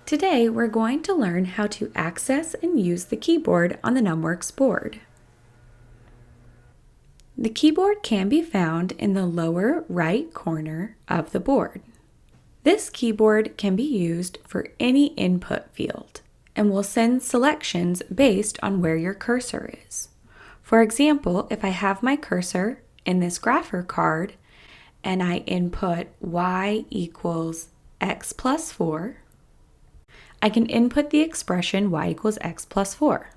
Today, we're going to learn how to access and use the keyboard on the NumWorks board. The keyboard can be found in the lower right corner of the board. This keyboard can be used for any input field and will send selections based on where your cursor is. For example, if I have my cursor in this grapher card and I input y equals x plus 4, I can input the expression y equals x plus 4.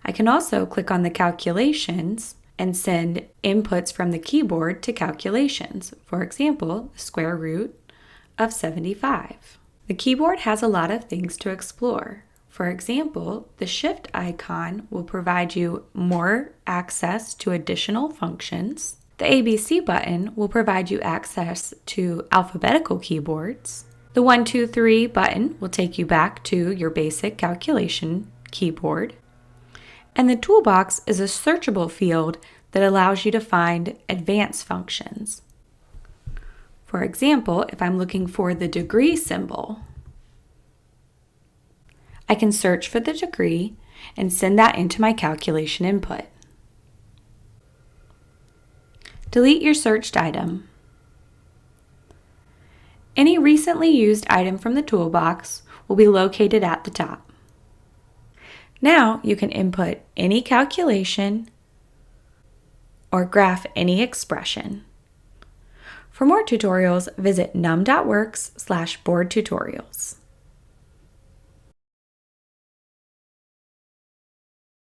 I can also click on the calculations and send inputs from the keyboard to calculations. For example, the square root of 75. The keyboard has a lot of things to explore. For example, the shift icon will provide you more access to additional functions. The ABC button will provide you access to alphabetical keyboards. The 1, 2, 3 button will take you back to your basic calculation keyboard. And the toolbox is a searchable field that allows you to find advanced functions. For example, if I'm looking for the degree symbol, I can search for the degree and send that into my calculation input. Delete your searched item. Any recently used item from the toolbox will be located at the top. Now you can input any calculation or graph any expression. For more tutorials, visit num.works/board tutorials.